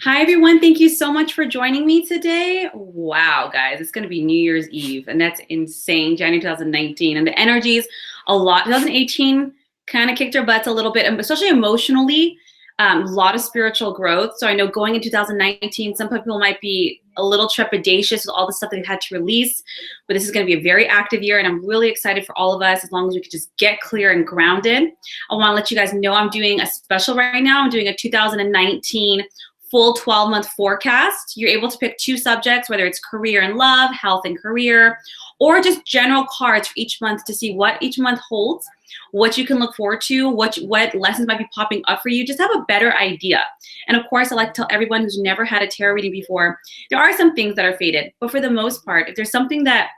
Hi, everyone. Thank you so much for joining me today. Wow, guys, it's going to be New Year's Eve, and that's insane. January 2019, and the energies a lot. 2018 kind of kicked our butts a little bit, and especially emotionally, a lot of spiritual growth. So I know going in 2019, some people might be a little trepidatious with all the stuff they've had to release, but this is going to be a very active year, and I'm really excited for all of us as long as we can just get clear and grounded. I want to let you guys know I'm doing a special right now. I'm doing a 2019 full 12-month forecast. You're able to pick 2 subjects, whether it's career and love, health and career, or just general cards for each month to see what each month holds, what you can look forward to, what lessons might be popping up for you. Just have a better idea. And of course, I like to tell everyone who's never had a tarot reading before, there are some things that are faded, but for the most part, if there's something that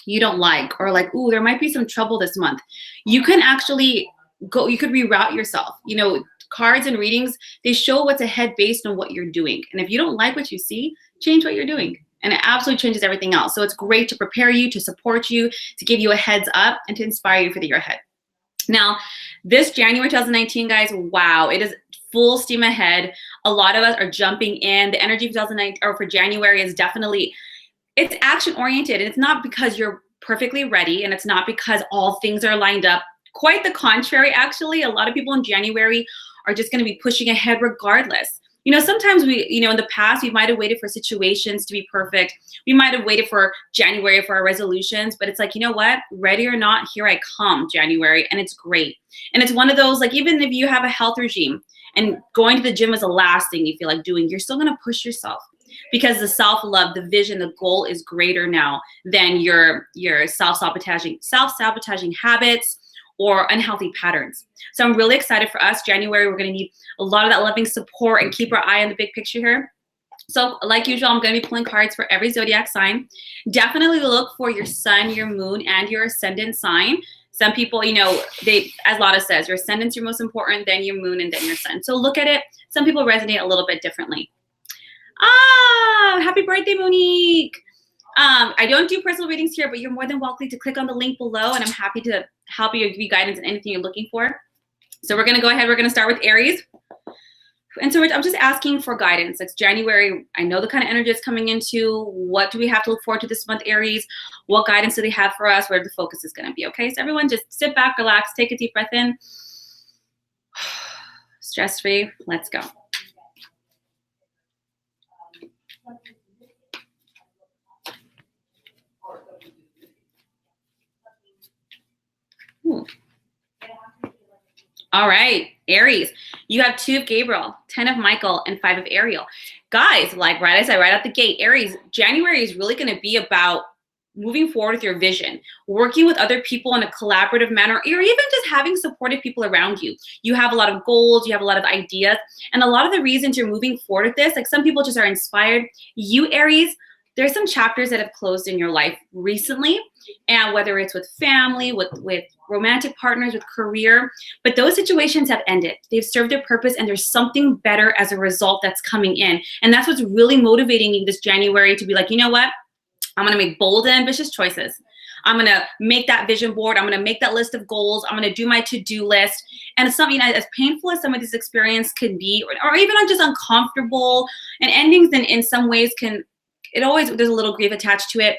you don't like, or like, ooh, there might be some trouble this month, you can actually go, you could reroute yourself. You know, cards and readings, they show what's ahead based on what you're doing. And if you don't like what you see, change what you're doing. And it absolutely changes everything else. So it's great to prepare you, to support you, to give you a heads up, and to inspire you for the year ahead. Now, this January 2019, guys, wow, it is full steam ahead. A lot of us are jumping in. The energy of 2019 or for January is definitely, it's action oriented. And it's not because you're perfectly ready, and it's not because all things are lined up. Quite the contrary, actually. A lot of people in January are just going to be pushing ahead regardless. You know, sometimes we, you know, in the past, we might have waited for situations to be perfect. We might have waited for January for our resolutions, but it's like, you know what? Ready or not, here I come, January, and it's great. And it's one of those, like, even if you have a health regime and going to the gym is the last thing you feel like doing, you're still going to push yourself because the self-love, the vision, the goal is greater now than your self-sabotaging habits or unhealthy patterns. So I'm really excited for us. January, we're gonna need a lot of that loving support and keep our eye on the big picture here. So like usual, I'm gonna be pulling cards for every zodiac sign. Definitely look for your sun, your moon, and your ascendant sign. Some people, you know, as Lotta says, your ascendant's your most important, then your moon, and then your sun. So look at it. Some people resonate a little bit differently. Ah, happy birthday, Monique. I don't do personal readings here, but you're more than welcome to click on the link below, and I'm happy to help you, give you guidance in anything you're looking for. So we're gonna go ahead, we're gonna start with Aries. And so I'm just asking for guidance. It's January. I know the kind of energy it's coming into. What do we have to look forward to this month, Aries? What guidance do they have for us? Where the focus is gonna be, okay? So everyone just sit back, relax, take a deep breath in. Stress-free, let's go. All right, Aries, you have 2 of Gabriel, 10 of Michael, and 5 of Ariel. Guys, like I said, right out the gate, Aries, January is really going to be about moving forward with your vision, working with other people in a collaborative manner, or even just having supportive people around you. You have a lot of goals, you have a lot of ideas, and a lot of the reasons you're moving forward with this, like some people just are inspired. You, Aries, there's some chapters that have closed in your life recently, and whether it's with family, with romantic partners, with career, but those situations have ended. They've served their purpose, and there's something better as a result that's coming in. And that's what's really motivating you this January to be like, you know what? I'm gonna make bold and ambitious choices. I'm gonna make that vision board. I'm gonna make that list of goals. I'm gonna do my to-do list. And it's something as painful as some of these experiences can be, or even just uncomfortable, and endings in some ways can, there's a little grief attached to it.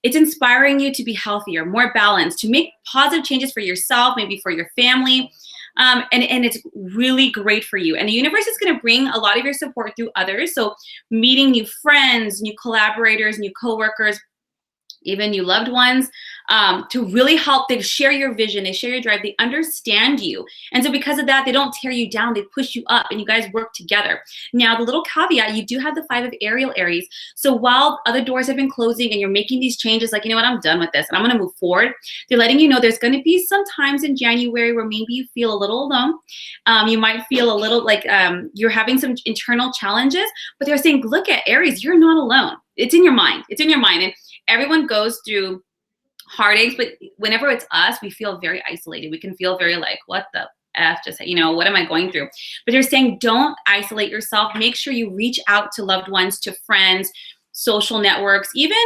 It's inspiring you to be healthier, more balanced, to make positive changes for yourself, maybe for your family. And it's really great for you. And the universe is going to bring a lot of your support through others. So meeting new friends, new collaborators, new coworkers, even new loved ones, to really help. They share your vision, they share your drive, they understand you. And so because of that, they don't tear you down, they push you up, and you guys work together. Now, the little caveat, you do have the 5 of Ariel, Aries. So while other doors have been closing and you're making these changes, like, you know what, I'm done with this and I'm gonna move forward, they're letting you know there's gonna be some times in January where maybe you feel a little alone. You might feel a little like you're having some internal challenges, but they're saying, look at Aries, you're not alone. It's in your mind. It's in your mind. And everyone goes through heartaches, but whenever it's us, we feel very isolated. We can feel very like, what the F, just, you know, what am I going through? But they're saying, don't isolate yourself. Make sure you reach out to loved ones, to friends, social networks, even,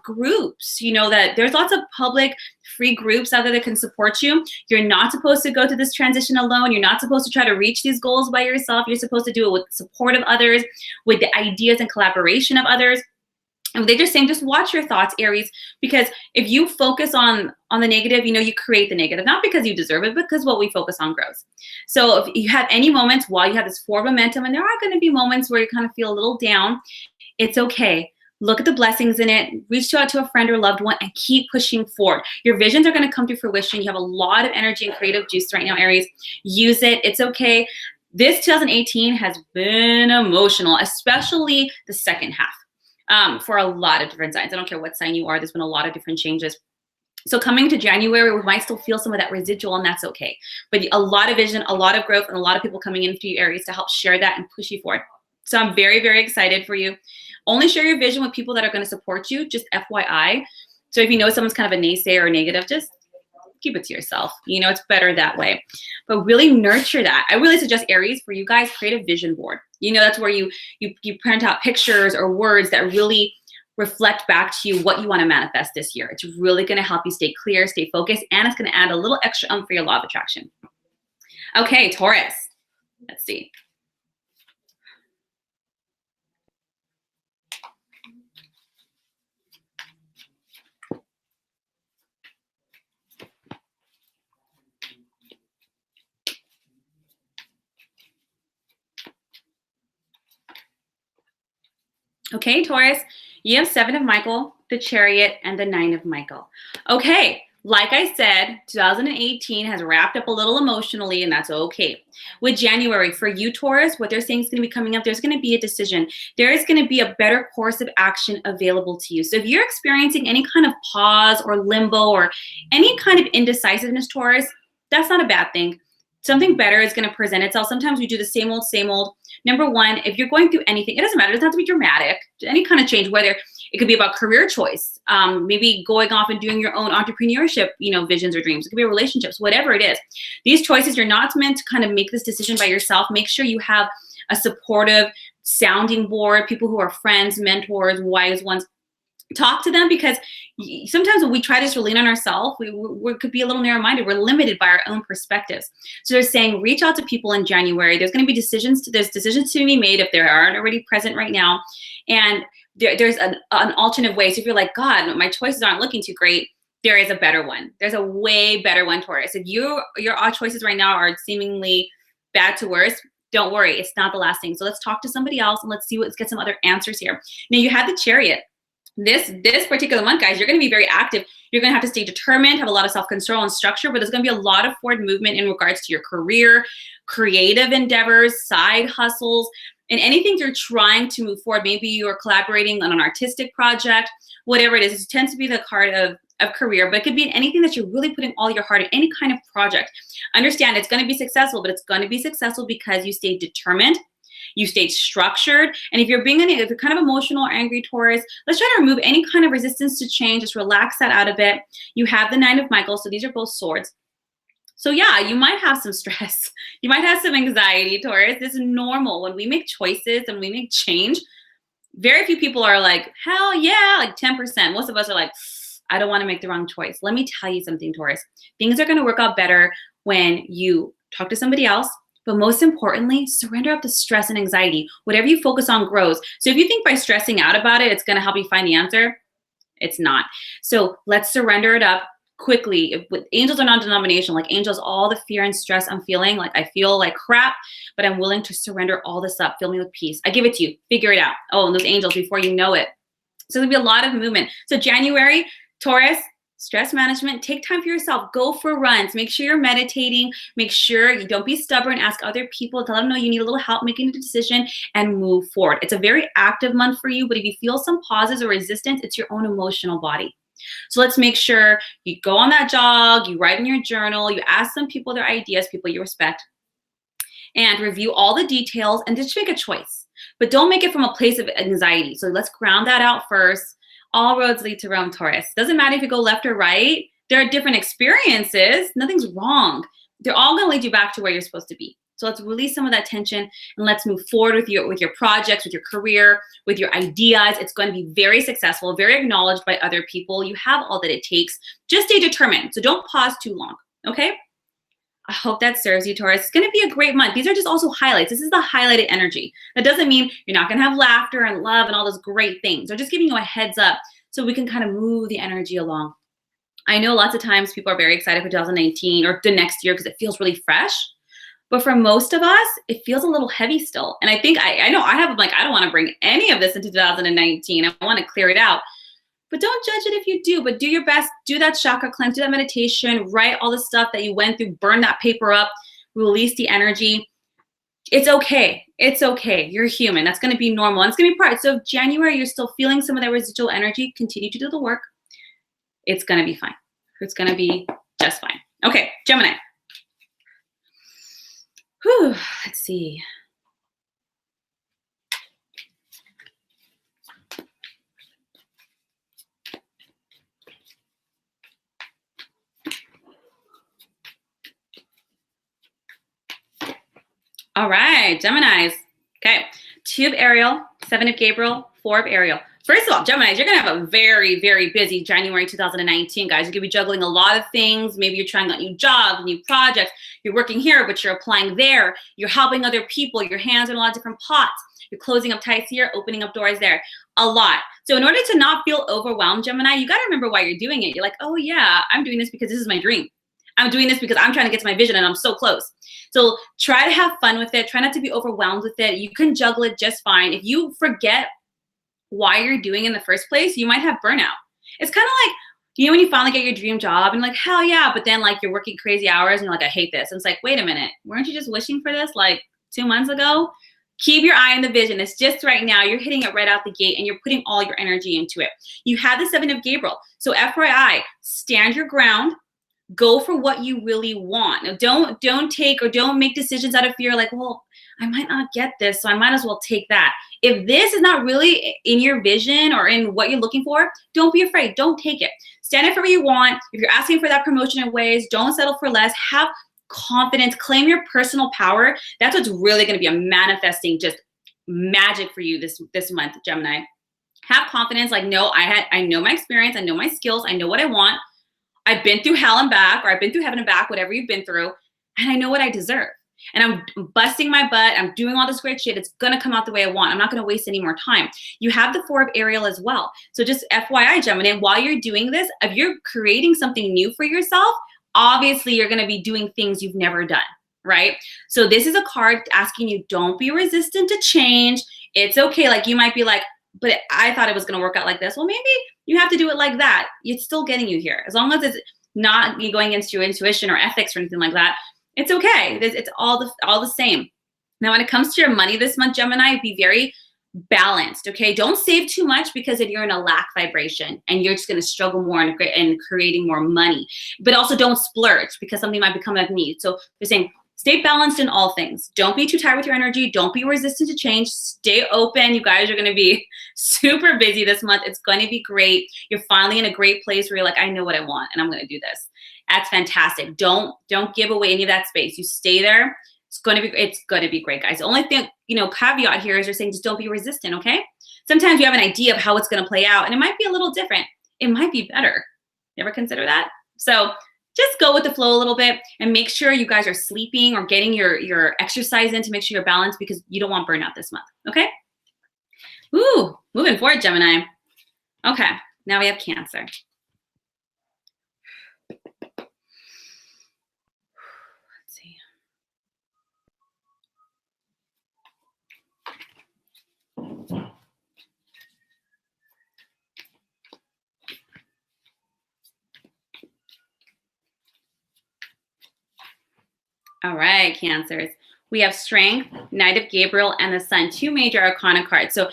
groups, that there's lots of public free groups out there that can support you. You're not supposed to go to this transition alone. You're not supposed to try to reach these goals by yourself. You're supposed to do it with the support of others, with the ideas and collaboration of others. And they're just saying, just watch your thoughts, Aries, because if you focus on the negative, you create the negative, not because you deserve it, but because what we focus on grows. So if you have any moments while you have this forward momentum, and there are going to be moments where you kind of feel a little down, it's okay. Look at the blessings in it. Reach out to a friend or loved one and keep pushing forward. Your visions are going to come to fruition. You have a lot of energy and creative juice right now, Aries. Use it. It's okay. This 2018 has been emotional, especially the second half. For a lot of different signs. I don't care what sign you are, there's been a lot of different changes. So coming to January, we might still feel some of that residual, and that's okay. But a lot of vision, a lot of growth, and a lot of people coming into you, Aries, to help share that and push you forward. So I'm very, very excited for you. Only share your vision with people that are going to support you, just FYI. So if you know someone's kind of a naysayer or negative, just keep it to yourself. It's better that way. But really nurture that. I really suggest, Aries, for you guys, create a vision board. That's where you print out pictures or words that really reflect back to you what you want to manifest this year. It's really going to help you stay clear, stay focused, and it's going to add a little extra for your law of attraction. Okay, Taurus. Let's see. Okay, Taurus, you have 7 of Michael, the Chariot, and the 9 of Michael. Okay, like I said, 2018 has wrapped up a little emotionally, and that's okay. With January, for you, Taurus, what they're saying is going to be coming up. There's going to be a decision. There is going to be a better course of action available to you. So if you're experiencing any kind of pause or limbo or any kind of indecisiveness, Taurus, that's not a bad thing. Something better is going to present itself. Sometimes we do the same old, same old. Number one, if you're going through anything, it doesn't matter. It doesn't have to be dramatic. Any kind of change, whether it could be about career choice, maybe going off and doing your own entrepreneurship, visions or dreams. It could be relationships, whatever it is. These choices, you're not meant to kind of make this decision by yourself. Make sure you have a supportive sounding board, people who are friends, mentors, wise ones. Talk to them, because sometimes when we try to lean on ourselves, we could be a little narrow-minded. We're limited by our own perspectives. So they're saying, reach out to people in January. There's going to be decisions to be made if there aren't already present right now. And there's an alternate way. So if you're like, God, my choices aren't looking too great, there is a better one. There's a way better one, Taurus. If your choices right now are seemingly bad to worse, don't worry. It's not the last thing. So let's talk to somebody else and let's get some other answers here. Now you have the Chariot. This particular month, guys, you're going to be very active. You're going to have to stay determined, have a lot of self-control and structure, but there's going to be a lot of forward movement in regards to your career, creative endeavors, side hustles, and anything you're trying to move forward. Maybe you're collaborating on an artistic project, whatever it is. It tends to be the card of career, but it could be anything that you're really putting all your heart in, any kind of project. Understand it's going to be successful, but it's going to be successful because you stay determined. You stay structured. And if you're kind of emotional or angry, Taurus, let's try to remove any kind of resistance to change. Just relax that out of it. You have the 9 of Michael. So these are both swords. So yeah, you might have some stress. You might have some anxiety, Taurus. This is normal. When we make choices and we make change, very few people are like, hell yeah, like 10%. Most of us are like, I don't want to make the wrong choice. Let me tell you something, Taurus. Things are going to work out better when you talk to somebody else. But most importantly, surrender up the stress and anxiety. Whatever you focus on grows. So if you think by stressing out about it, it's going to help you find the answer, it's not. So let's surrender it up quickly. With angels are non-denominational. Like angels, all the fear and stress I'm feeling, like I feel like crap, but I'm willing to surrender all this up. Fill me with peace. I give it to you. Figure it out. Oh, and those angels before you know it. So there'll be a lot of movement. So January, Taurus, stress management, take time for yourself. Go for runs. Make sure you're meditating. Make sure you don't be stubborn. Ask other people. Tell them, no, you need a little help making a decision and move forward. It's a very active month for you, but if you feel some pauses or resistance, it's your own emotional body. So let's make sure you go on that jog, you write in your journal, you ask some people their ideas, people you respect, and review all the details and just make a choice. But don't make it from a place of anxiety. So let's ground that out first. All roads lead to Rome, Taurus. Doesn't matter if you go left or right. There are different experiences. Nothing's wrong. They're all going to lead you back to where you're supposed to be. So let's release some of that tension and let's move forward with your projects, with your career, with your ideas. It's going to be very successful, very acknowledged by other people. You have all that it takes. Just stay determined. So don't pause too long, okay? I hope that serves you, Taurus. It's going to be a great month. These are just also highlights. This is the highlighted energy. That doesn't mean you're not going to have laughter and love and all those great things. They're just giving you a heads up so we can kind of move the energy along. I know lots of times people are very excited for 2019 or the next year because it feels really fresh. But for most of us, it feels a little heavy still. And I think, I know I have like, I don't want to bring any of this into 2019. I want to clear it out. But don't judge it if you do, but do your best. Do that chakra cleanse, do that meditation, write all the stuff that you went through, burn that paper up, release the energy. It's okay. It's okay. You're human. That's going to be normal. And it's going to be part. So if January, you're still feeling some of that residual energy, continue to do the work. It's going to be fine. It's going to be just fine. Okay, Gemini. Whew, let's see. All right, Geminis. Okay, 2 of Ariel, 7 of Gabriel, 4 of Ariel. First of all, Geminis, you're going to have a very, very busy January 2019, guys. You're going to be juggling a lot of things. Maybe you're trying out new jobs, new projects. You're working here, but you're applying there. You're helping other people. Your hands are in a lot of different pots. You're closing up ties here, opening up doors there. A lot. So in order to not feel overwhelmed, Gemini, you got to remember why you're doing it. You're like, oh, yeah, I'm doing this because this is my dream. I'm doing this because I'm trying to get to my vision and I'm so close. So try to have fun with it. Try not to be overwhelmed with it. You can juggle it just fine. If you forget why you're doing it in the first place, you might have burnout. It's kind of like, you know, when you finally get your dream job and like, hell yeah, but then like you're working crazy hours and you're like, I hate this. And it's like, wait a minute, weren't you just wishing for this like 2 months ago? Keep your eye on the vision. It's just right now. You're hitting it right out the gate and you're putting all your energy into it. You have the 7 of Gabriel. So FYI, stand your ground. Go for what you really want. Now, don't take or don't make decisions out of fear like, well, I might not get this, so I might as well take that. If this is not really in your vision or in what you're looking for, don't be afraid. Don't take it. Stand up for what you want. If you're asking for that promotion in ways, don't settle for less. Have confidence. Claim your personal power. That's what's really going to be a manifesting just magic for you this month, Gemini. Have confidence. Like, no, I know my experience. I know my skills. I know what I want. I've been through hell and back, or I've been through heaven and back, whatever you've been through, and I know what I deserve. And I'm busting my butt. I'm doing all this great shit. It's going to come out the way I want. I'm not going to waste any more time. You have the 4 of Ariel as well. So just FYI, Gemini, while you're doing this, if you're creating something new for yourself, obviously you're going to be doing things you've never done, right? So this is a card asking you, don't be resistant to change. It's okay. Like you might be like, but I thought it was going to work out like this. Well, maybe you have to do it like that. It's still getting you here. As long as it's not you going against your intuition or ethics or anything like that, it's okay. It's all the same. Now, when it comes to your money this month, Gemini, be very balanced, okay? Don't save too much because if you're in a lack vibration and you're just going to struggle more and creating more money. But also don't splurge because something might become a need. So they're saying, stay balanced in all things. Don't be too tired with your energy. Don't be resistant to change. Stay open. You guys are going to be super busy this month. It's going to be great. You're finally in a great place where you're like, I know what I want and I'm going to do this. That's fantastic. Don't give away any of that space. You stay there. It's going to be great, guys. The only thing, caveat here is you're saying just don't be resistant, okay? Sometimes you have an idea of how it's going to play out and it might be a little different. It might be better. You ever consider that? So just go with the flow a little bit and make sure you guys are sleeping or getting your exercise in to make sure you're balanced because you don't want burnout this month, okay? Ooh, moving forward, Gemini. Okay, now we have Cancer. Let's see. All right, Cancers. We have Strength, Knight of Gabriel, and the Sun, 2 major arcana cards. So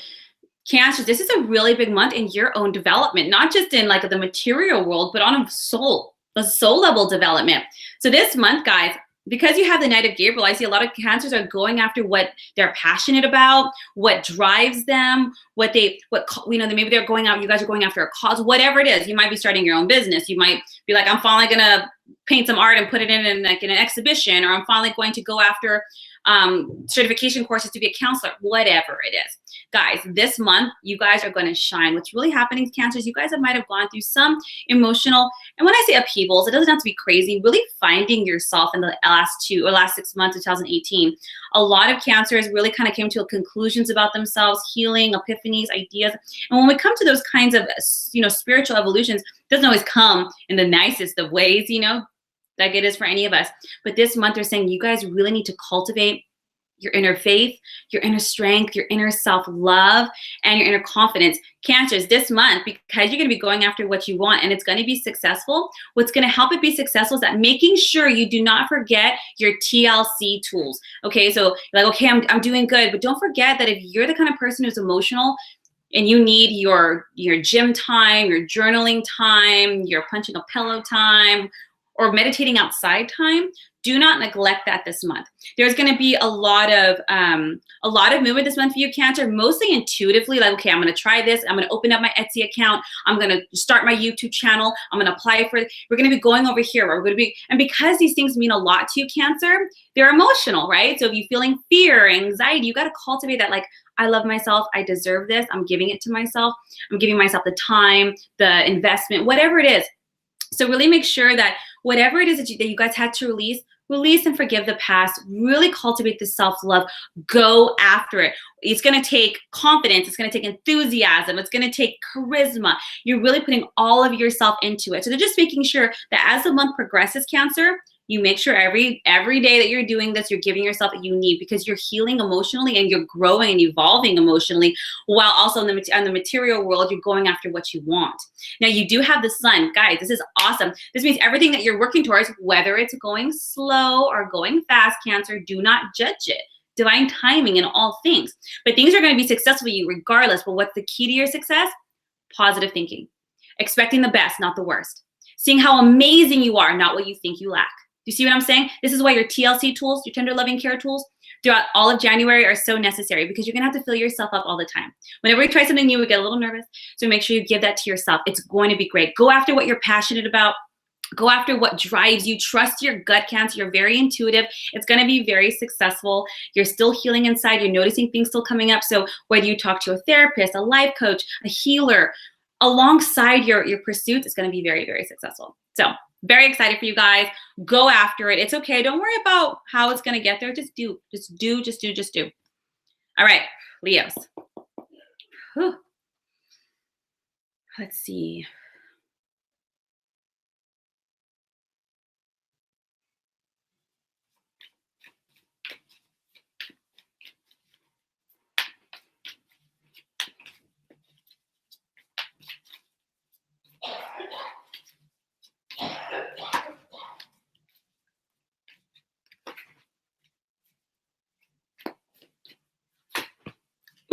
Cancers, this is a really big month in your own development, not just in like the material world, but on a soul level development. So this month, guys, because you have the Knight of Gabriel, I see a lot of Cancers are going after what they're passionate about, what drives them, maybe they're going out, you guys are going after a cause, whatever it is. You might be starting your own business. You might be like, I'm finally going to paint some art and put it in an exhibition, or I'm finally going to go after certification courses to be a counselor, whatever it is. Guys, this month, you guys are going to shine. What's really happening, Cancers, you guys might have gone through some emotional, and when I say upheavals, it doesn't have to be crazy, really finding yourself in the last 6 months of 2018. A lot of Cancers really kind of came to conclusions about themselves, healing, epiphanies, ideas. And when we come to those kinds of, spiritual evolutions, it doesn't always come in the nicest of ways, like it is for any of us. But this month, they're saying you guys really need to cultivate your inner faith, your inner strength, your inner self-love, and your inner confidence. Cancers, this month, because you're going to be going after what you want and it's going to be successful, what's going to help it be successful is that making sure you do not forget your TLC tools. Okay, so you're like, okay, I'm doing good, but don't forget that if you're the kind of person who's emotional and you need your gym time, your journaling time, your punching a pillow time, or meditating outside time, do not neglect that this month. There's going to be a lot of movement this month for you, Cancer, mostly intuitively, like, okay, I'm going to try this. I'm going to open up my Etsy account. I'm going to start my YouTube channel. I'm going to apply for it. We're going to be going over here. And because these things mean a lot to you, Cancer, they're emotional, right? So if you're feeling fear, anxiety, you got to cultivate that, like, I love myself. I deserve this. I'm giving it to myself. I'm giving myself the time, the investment, whatever it is. So really make sure that whatever it is that you guys had to release and forgive the past. Really cultivate the self-love. Go after it. It's going to take confidence. It's going to take enthusiasm. It's going to take charisma. You're really putting all of yourself into it. So they're just making sure that as the month progresses, Cancer, you make sure every day that you're doing this, you're giving yourself what you need, because you're healing emotionally and you're growing and evolving emotionally, while also in the material world, you're going after what you want. Now, you do have the sun. Guys, this is awesome. This means everything that you're working towards, whether it's going slow or going fast, Cancer, do not judge it. Divine timing in all things. But things are going to be successful for you regardless. But what's the key to your success? Positive thinking. Expecting the best, not the worst. Seeing how amazing you are, not what you think you lack. Do you see what I'm saying? This is why your TLC tools, your tender loving care tools, throughout all of January are so necessary, because you're going to have to fill yourself up all the time. Whenever you try something new, we get a little nervous. So make sure you give that to yourself. It's going to be great. Go after what you're passionate about. Go after what drives you. Trust your gut, Cancer. You're very intuitive. It's going to be very successful. You're still healing inside. You're noticing things still coming up. So whether you talk to a therapist, a life coach, a healer, alongside your pursuits, it's going to be very, very successful. So very excited for you guys. Go after it. It's okay. Don't worry about how it's going to get there. Just do. Just do. Just do. Just do. All right, Leos. Whew. Let's see.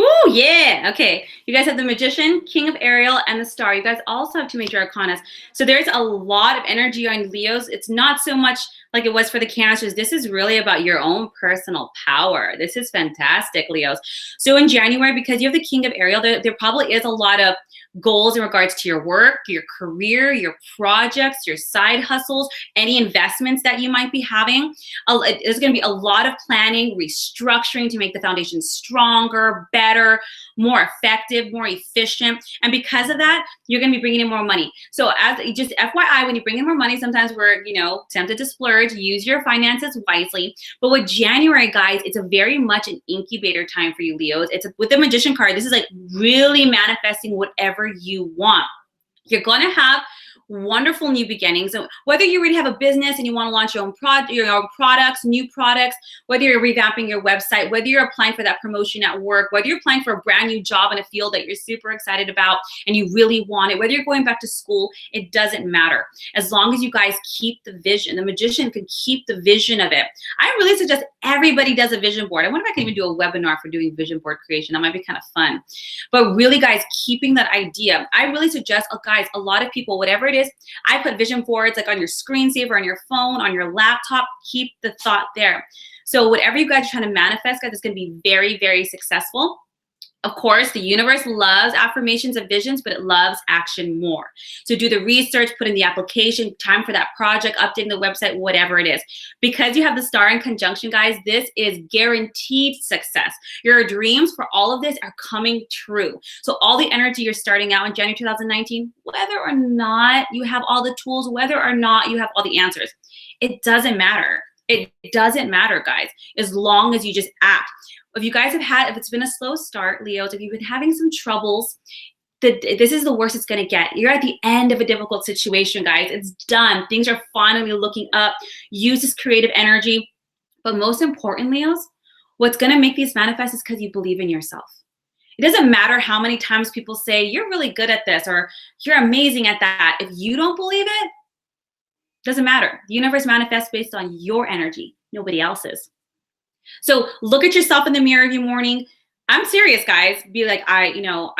Ooh, yeah. Okay. You guys have the Magician, King of Ariel, and the Star. You guys also have two major arcanas. So there's a lot of energy on Leos. It's not so much like it was for the Cancers. This is really about your own personal power. This is fantastic, Leos. So in January, because you have the King of Ariel, there probably is a lot of goals in regards to your work, your career, your projects, your side hustles, any investments that you might be having. There's going to be a lot of planning, restructuring to make the foundation stronger, better, more effective, more efficient. And because of that, you're going to be bringing in more money. So as just FYI, when you bring in more money, sometimes we're, tempted to splurge. Use your finances wisely. But with January, guys, it's a very much an incubator time for you, Leos. With the Magician card, this is like really manifesting whatever you want. You're going to have wonderful new beginnings. So whether you already have a business and you want to launch your own products, new products, whether you're revamping your website, whether you're applying for that promotion at work, whether you're applying for a brand new job in a field that you're super excited about and you really want it, whether you're going back to school, it doesn't matter. As long as you guys keep the vision, the Magician can keep the vision of it. I really suggest everybody does a vision board. I wonder if I can even do a webinar for doing vision board creation. That might be kind of fun. But really, guys, keeping that idea. I really suggest, guys, a lot of people, whatever it is, I put vision boards like on your screensaver, on your phone, on your laptop. Keep the thought there. So whatever you guys are trying to manifest, guys, it's going to be very, very successful. Of course, the universe loves affirmations and visions, but it loves action more. So do the research, put in the application, time for that project, updating the website, whatever it is. Because you have the star in conjunction, guys, this is guaranteed success. Your dreams for all of this are coming true. So all the energy you're starting out in January 2019, whether or not you have all the tools, whether or not you have all the answers, it doesn't matter. It doesn't matter, guys, as long as you just act. If you guys if it's been a slow start, Leos, if you've been having some troubles, this is the worst it's gonna get. You're at the end of a difficult situation, guys. It's done. Things are finally looking up. Use this creative energy. But most important, Leos, what's gonna make these manifest is because you believe in yourself. It doesn't matter how many times people say, you're really good at this, or you're amazing at that. If you don't believe it, doesn't matter. The universe manifests based on your energy, nobody else's. So look at yourself in the mirror every morning. I'm serious, guys. Be like, I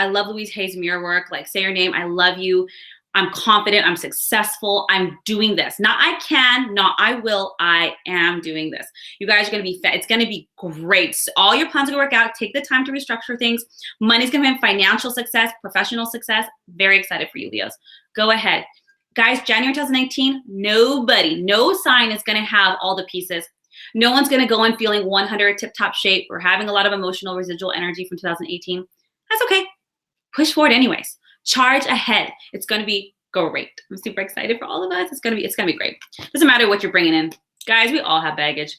love Louise Hay's mirror work. Like, say your name. I love you. I'm confident. I'm successful. I'm doing this. Not I can, not I will. I am doing this. You guys are going to be fed. It's going to be great. So all your plans are going to work out. Take the time to restructure things. Money's going to be financial success, professional success. Very excited for you, Leos. Go ahead. Guys, January 2019, no sign is going to have all the pieces. No one's going to go in feeling 100 tip-top shape or having a lot of emotional residual energy from 2018. That's okay. Push forward anyways. Charge ahead. It's going to be great. I'm super excited for all of us. It's going to be great. Doesn't matter what you're bringing in. Guys, we all have baggage.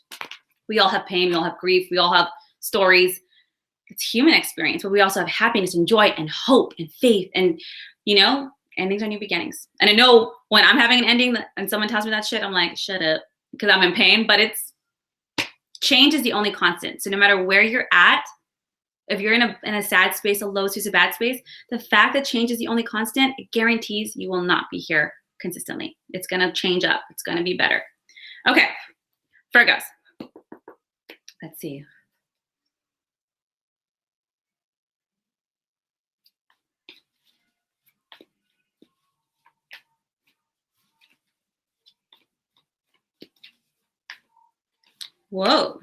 We all have pain. We all have grief. We all have stories. It's human experience, but we also have happiness and joy and hope and faith and, endings are new beginnings. And I know when I'm having an ending and someone tells me that shit, I'm like, shut up, because I'm in pain. But change is the only constant. So no matter where you're at, if you're in a sad space, a low space, a bad space, the fact that change is the only constant, it guarantees you will not be here consistently. It's going to change up. It's going to be better. Okay, Virgos. Let's see. Whoa.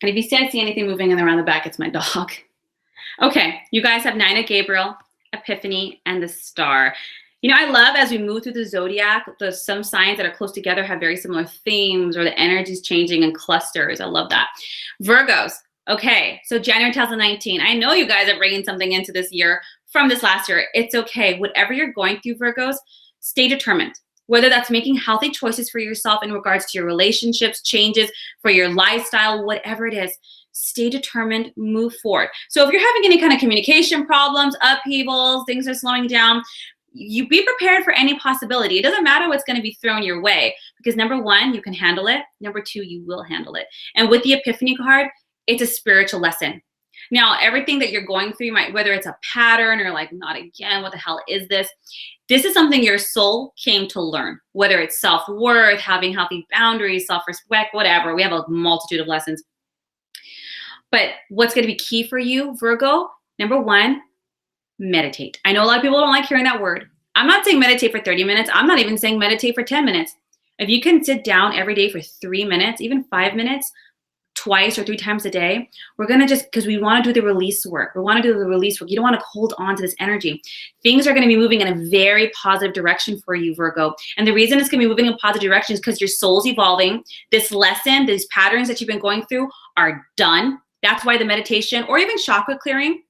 And if you see I see anything moving in around the back, it's my dog. Okay, you guys have 9 of Gabriel, Epiphany, and the Star. I love as we move through the Zodiac, some signs that are close together have very similar themes, or the energy's changing in clusters. I love that. Virgos. Okay, so January 2019. I know you guys are bringing something into this year from this last year. It's okay. Whatever you're going through, Virgos, stay determined. Whether that's making healthy choices for yourself in regards to your relationships, changes for your lifestyle, whatever it is, stay determined, move forward. So if you're having any kind of communication problems, upheavals, things are slowing down, you be prepared for any possibility. It doesn't matter what's going to be thrown your way, because number 1, you can handle it. Number 2, you will handle it. And with the Epiphany card, it's a spiritual lesson. Now, everything that you're going through, whether it's a pattern or like, not again, what the hell is this? This is something your soul came to learn, whether it's self-worth, having healthy boundaries, self-respect, whatever. We have a multitude of lessons. But what's going to be key for you, Virgo, number 1, meditate. I know a lot of people don't like hearing that word. I'm not saying meditate for 30 minutes. I'm not even saying meditate for 10 minutes. If you can sit down every day for 3 minutes, even 5 minutes, twice or 3 times a day, we're going to because we want to do the release work. We want to do the release work. You don't want to hold on to this energy. Things are going to be moving in a very positive direction for you, Virgo. And the reason it's going to be moving in positive direction is because your soul's evolving. This lesson, these patterns that you've been going through are done. That's why the meditation or even chakra clearing,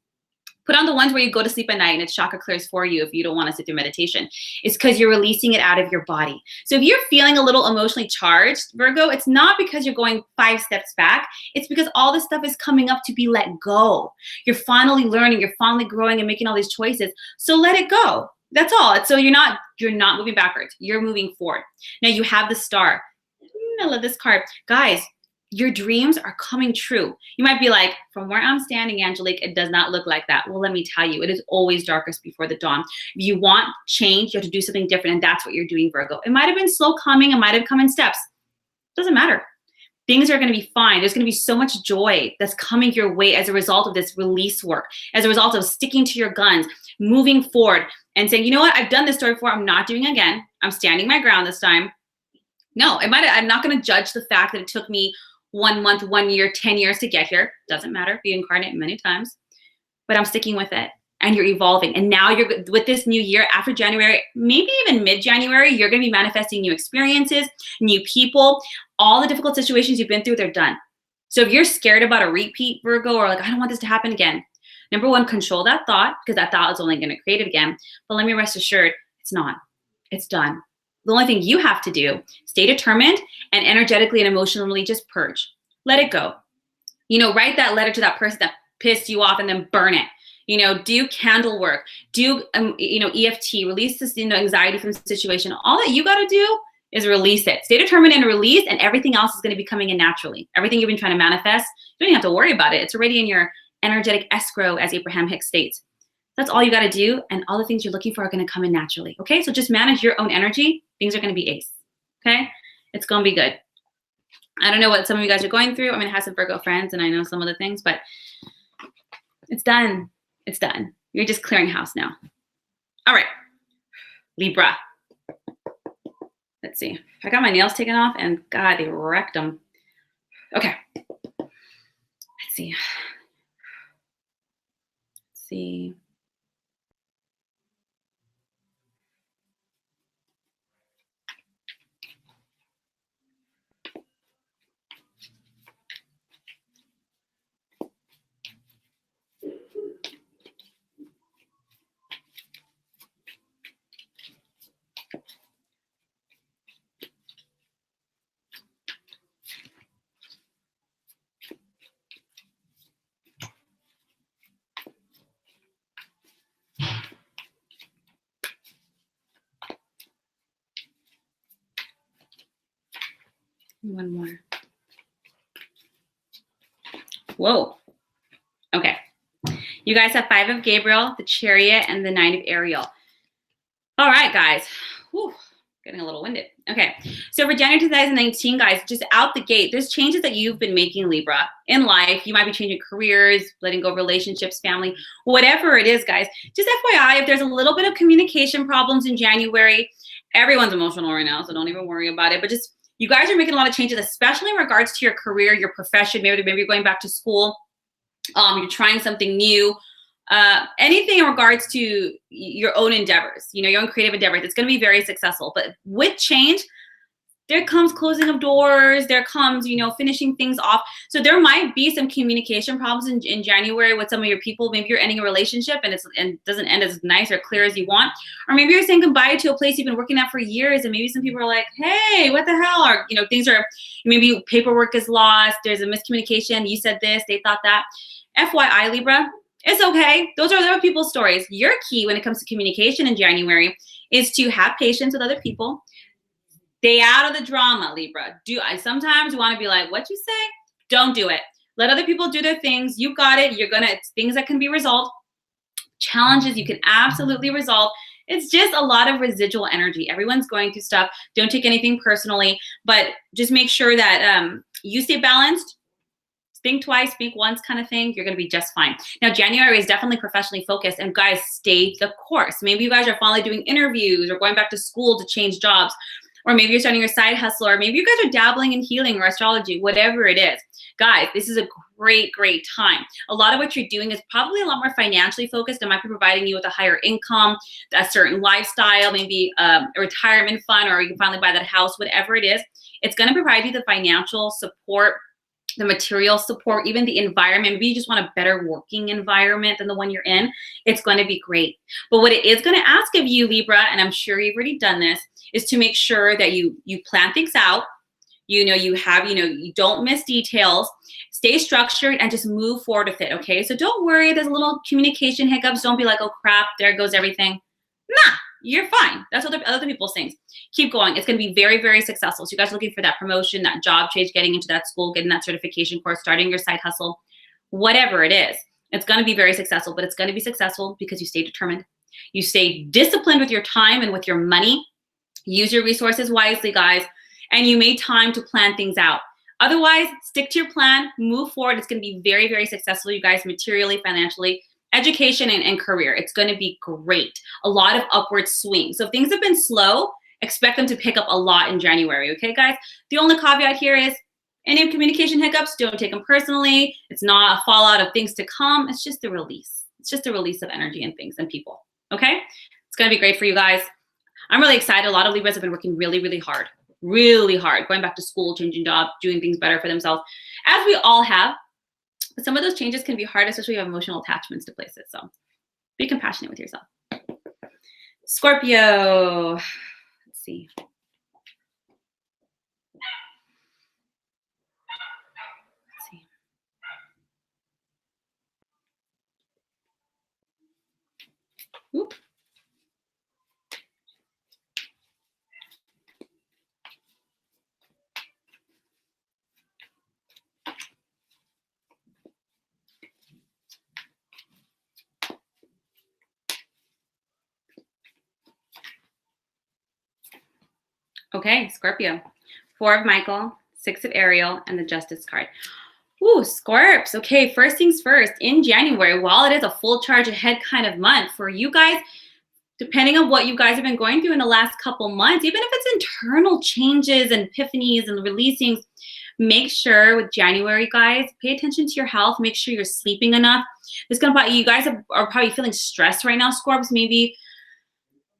put on the ones where you go to sleep at night and it chakra clears for you if you don't want to sit through meditation. It's because you're releasing it out of your body. So if you're feeling a little emotionally charged, Virgo, it's not because you're going 5 steps back. It's because all this stuff is coming up to be let go. You're finally learning, you're finally growing and making all these choices. So let it go. That's all. So you're not moving backwards. You're moving forward. Now you have the Star. I love this card. Guys, your dreams are coming true. You might be like, from where I'm standing, Angelic, it does not look like that. Well, let me tell you, it is always darkest before the dawn. If you want change, you have to do something different, and that's what you're doing, Virgo. It might have been slow coming. It might have come in steps. Doesn't matter. Things are going to be fine. There's going to be so much joy that's coming your way as a result of this release work, as a result of sticking to your guns, moving forward and saying, you know what, I've done this story before. I'm not doing it again. I'm standing my ground this time. No, I'm not going to judge the fact that it took me 1 month, 1 year, 10 years to get here. Doesn't matter. Be incarnate many times, but I'm sticking with it. And you're evolving. And now you're with this new year after January, maybe even mid-January, you're going to be manifesting new experiences, new people, all the difficult situations you've been through, they're done. So if you're scared about a repeat, Virgo, or like, I don't want this to happen again. Number one, control that thought, because that thought is only going to create it again. But let me rest assured, it's not. It's done. The only thing you have to do, stay determined and energetically and emotionally just purge. Let it go. Write that letter to that person that pissed you off and then burn it. Do candle work, do, EFT, release this, anxiety from the situation. All that you got to do is release it. Stay determined and release, and everything else is going to be coming in naturally. Everything you've been trying to manifest, you don't even have to worry about it. It's already in your energetic escrow, as Abraham Hicks states. That's all you got to do, and all the things you're looking for are going to come in naturally. Okay, so just manage your own energy. Things are going to be ace. Okay, it's going to be good. I don't know what some of you guys are going through. I mean, I have some Virgo friends, and I know some of the things, but it's done. It's done. You're just clearing house now. All right, Libra. Let's see. I got my nails taken off and God, they wrecked them. Okay. Let's see. Let's see. One more. Whoa. Okay. You guys have 5 of Gabriel, the Chariot, and the 9 of Ariel. All right, guys. Whew. Getting a little winded. Okay. So for January 2019, guys, just out the gate, there's changes that you've been making, Libra, in life. You might be changing careers, letting go of relationships, family, whatever it is, guys. Just FYI, if there's a little bit of communication problems in January, everyone's emotional right now, so don't even worry about it. But just, you guys are making a lot of changes, especially in regards to your career, your profession. Maybe you're going back to school. You're trying something new. Anything in regards to your own endeavors, your own creative endeavors, it's going to be very successful. But with change, there comes closing of doors. There comes, finishing things off. So there might be some communication problems in January with some of your people. Maybe you're ending a relationship and it doesn't end as nice or clear as you want. Or maybe you're saying goodbye to a place you've been working at for years. And maybe some people are like, hey, what the hell? Or, things are, maybe paperwork is lost. There's a miscommunication. You said this, they thought that. FYI, Libra, it's okay. Those are other people's stories. Your key when it comes to communication in January is to have patience with other people. Stay out of the drama, Libra. Sometimes you want to be like, what you say? Don't do it. Let other people do their things. You got it. It's things that can be resolved. Challenges you can absolutely resolve. It's just a lot of residual energy. Everyone's going through stuff. Don't take anything personally, but just make sure that you stay balanced. Think twice, think once kind of thing. You're going to be just fine. Now, January is definitely professionally focused, and guys, stay the course. Maybe you guys are finally doing interviews or going back to school to change jobs, or maybe you're starting your side hustle, or maybe you guys are dabbling in healing or astrology, whatever it is. Guys, this is a great, great time. A lot of what you're doing is probably a lot more financially focused. It might be providing you with a higher income, a certain lifestyle, maybe a retirement fund, or you can finally buy that house, whatever it is. It's going to provide you the financial support, the material support, even the environment. Maybe you just want a better working environment than the one you're in. It's going to be great. But what it is going to ask of you, Libra, and I'm sure you've already done this, is to make sure that you plan things out. You don't miss details. Stay structured and just move forward with it, okay? So don't worry, there's a little communication hiccups. Don't be like, oh crap, there goes everything. Nah, you're fine. That's what other people saying. Keep going. It's going to be very, very successful. So you guys are looking for that promotion, that job change, getting into that school, getting that certification course, starting your side hustle, whatever it is. It's going to be very successful, but it's going to be successful because you stay determined. You stay disciplined with your time and with your money. Use your resources wisely, guys. And you made time to plan things out. Otherwise, stick to your plan, move forward. It's going to be very, very successful, you guys, materially, financially, education, and career. It's going to be great. A lot of upward swing. So if things have been slow, expect them to pick up a lot in January, okay, guys? The only caveat here is any communication hiccups, don't take them personally. It's not a fallout of things to come. It's just a release. It's just a release of energy and things and people, okay? It's going to be great for you guys. I'm really excited. A lot of Libras have been working really, really hard, going back to school, changing jobs, doing things better for themselves, as we all have. But some of those changes can be hard, especially if you have emotional attachments to places. So be compassionate with yourself. Scorpio. Let's see. Oop. Okay, Scorpio. 4 of Michael, 6 of Ariel, and the Justice card. Ooh, Scorps. Okay, first things first. In January, while it is a full charge ahead kind of month for you guys, depending on what you guys have been going through in the last couple months, even if it's internal changes and epiphanies and releasings, make sure with January, guys, pay attention to your health. Make sure you're sleeping enough. It's gonna probably, you guys are probably feeling stressed right now, Scorps. Maybe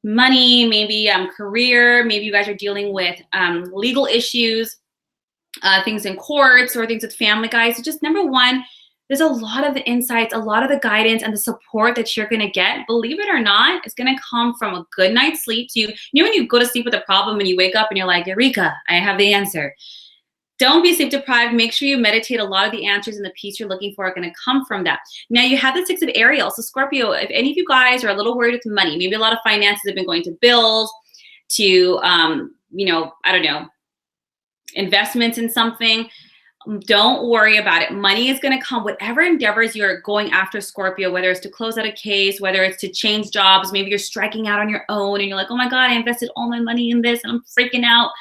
money, maybe career, maybe you guys are dealing with legal issues, things in courts or things with family, guys. So just number one, there's a lot of the insights, a lot of the guidance and the support that you're gonna get, believe it or not, it's gonna come from a good night's sleep. So you know when you go to sleep with a problem and you wake up and you're like, Eureka, I have the answer. Don't be sleep deprived. Make sure you meditate. A lot of the answers and the peace you're looking for are going to come from that. Now you have the 6 of Ariel. So Scorpio, if any of you guys are a little worried with money, maybe a lot of finances have been going to bills, to, you know, I don't know, investments in something, don't worry about it. Money is going to come. Whatever endeavors you're going after, Scorpio, whether it's to close out a case, whether it's to change jobs, maybe you're striking out on your own and you're like, oh my God, I invested all my money in this and I'm freaking out.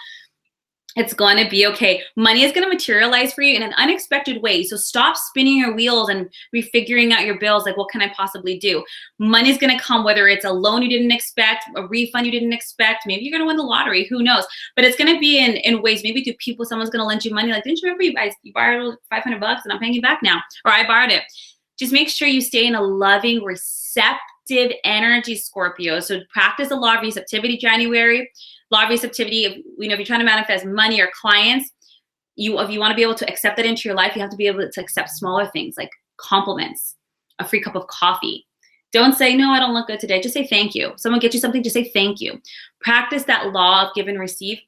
It's going to be okay. Money is going to materialize for you in an unexpected way. So stop spinning your wheels and refiguring out your bills. Like, what can I possibly do? Money is going to come, whether it's a loan you didn't expect, a refund you didn't expect. Maybe you're going to win the lottery. Who knows? But it's going to be in ways, maybe to people, someone's going to lend you money. Like, didn't you remember you borrowed $500 and I'm paying you back now? Or I borrowed it. Just make sure you stay in a loving, receptive energy, Scorpio. So practice the law of receptivity, January. Law of receptivity, if you're trying to manifest money or clients, if you want to be able to accept that into your life, you have to be able to accept smaller things like compliments, a free cup of coffee. Don't say, no, I don't look good today. Just say thank you. Someone gets you something, just say thank you. Practice that law of give and receive,